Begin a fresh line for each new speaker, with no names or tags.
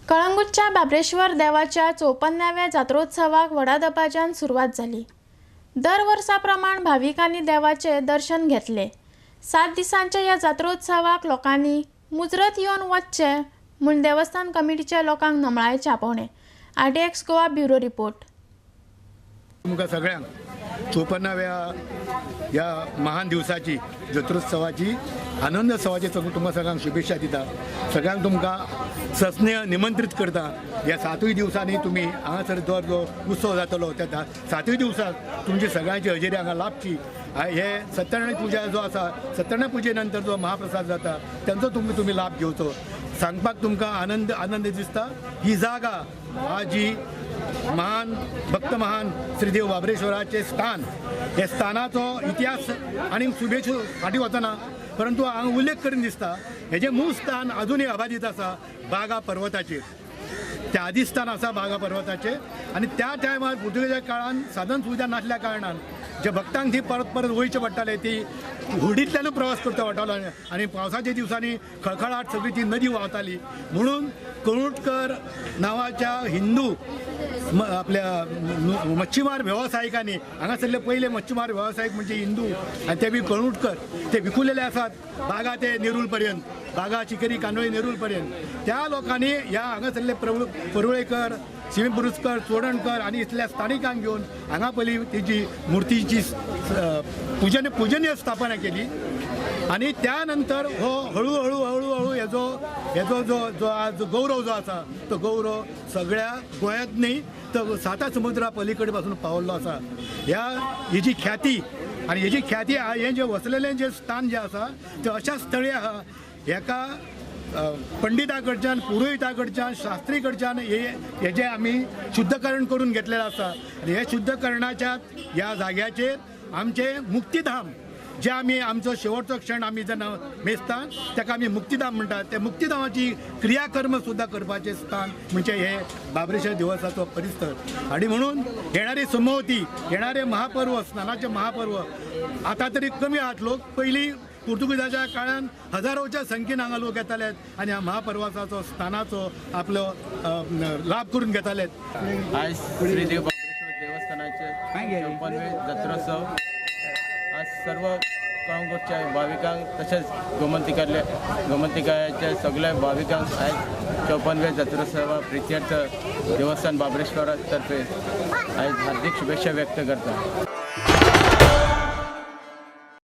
कळंगूटच्या बाबरेश्वर देवाच्या 54व्या जात्रोत्सवाक व्हडा दबाज्यान सुरवात झाली। दर वर्साप्रमाण भाविकांनी देवाचे दर्शन घेतले। 7 दिसांच्या या जात्रोत्सवाक लोकांनी मुजरत येवन वचचे म्हूण देवस्थान कमिटीच्या लोकांक नमळायचे आपवणे। RDX Goa bureau report.
तुमकां सगळ्यांक 54व्या या महान दिवसाची जत्रोत्सवाची आनंदोत्सवाची तुमकां सगळ्यांक शुभेच्छा दिता। सगळ्यांक तुमकां सस्नेह निमंत्रित करता। ह्या 7 दिवसांनी तुमी हांगासर जो उत्सव जातलो त्या 7 दिवसाक तुमची सगळ्यांची हजेरी हांगा लाभची। हे सत्यनारायण पूजा जो आसा, सत्यनारायण पुजे नंतर जो महाप्रसाद जाता त्यांचो तुमी लाभ घेवचो। सांगपाक तुमकां आनंद दिसता। ही जागा जी महान भक्त महान श्रीदेव बाबरेश्वराचे स्थान, हे स्थानाचो इतिहास आणि शुभेच्छो फाटी वचना, परंतु हांगा उल्लेख करून दिसता हेजे मूळ स्थान अजूनही अबाधित आसा बागा पर्वताचेर। त्या आदी स्थान आसा बागा पर्वताचेर आणि त्या टायमार पुर्तुगेजाच्या काळान साधन सुविधा नासल्या कारणान जे भक्तांक थी परत वयचे पडटाले ती हुडींतल्यानूच प्रवास करचो पडटालो आणि पावसाच्या दिवसांनी खळखळाट सगळी ती नदी व्हांवताली। म्हणून कळंगूटकर नावाच्या हिंदू आपल्या मच्छीमार व्यावसायिकांनी हांगासरले पहिले मच्छीमार व्यावसायिक म्हणजे हिंदू आणि ते बी कळंगूटकर ते विखुरलेले आसात बागा ते नेरूल पर्यंत, बागा चिकेरी कांदोळी नेरूल पर्यंत। त्या लोकांनी ह्या हांगासरले परुळेकर, शिवपुरुषकर, चोडणकर आणि इथल्या स्थानिकांक घेऊन हांगा पयलीं तेजी मुर्तीची पूजनीय स्थापना केली आणि त्यानंतर हो हळूहळू हेजो जो आज गौरव जो आसा तो गौरव सगळ्या गोंयांत न्ही तर 7 समुद्रा पलीकडे पासून पावल्लो आसा। हेजी ख्याती आणि हेजी ख्याती हे जे वसलेलें जे स्थान जे आसा ते अशा स्थळी आहा हेका पंडिता कडच्यान, पुरोहिता कडच्यान, शास्त्री कडच्यान हेजे आमी शुद्धकरण करून घेतलेलें आसा। आणि हे शुद्धकरणाच्या ह्या जाग्याचेर आमचे मुक्तीधाम जे आमी आमचो शेवटचो क्षण आमी जेन्ना मेजता ताका आमी मुक्तीधाम म्हणटात। त्या मुक्तीधामाची क्रियाकर्म सुद्धा करपाचें स्थान म्हणजे हे बाबरेश्वर देवस्थानाचो परिसर। आणि म्हणून येणारी सोमवती, येणारे महापर्व, स्नानाचे महापर्व आता तरी कमी आहात लोक, पयलीं पुर्तुगेजाच्या काळान हजारोच्या संख्येन हांगा लोक येताले आणि ह्या महापर्वाचो स्थानाचो आपलो लाभ करून घेताले।
आज श्रीदेव बाबरेश्वर देवस्थानाचे 54वे जत्रोत्सव आज सर्व कळंगूटच्या भाविकांक तसेच गोमंतकाच्या सगळ्या भाविकांक आज 54व्या जत्रोत्सवा प्रित्यर्थ देवस्थान बाबरेश्वरा तर्फे आज हार्दिक शुभेच्छा व्यक्त करता।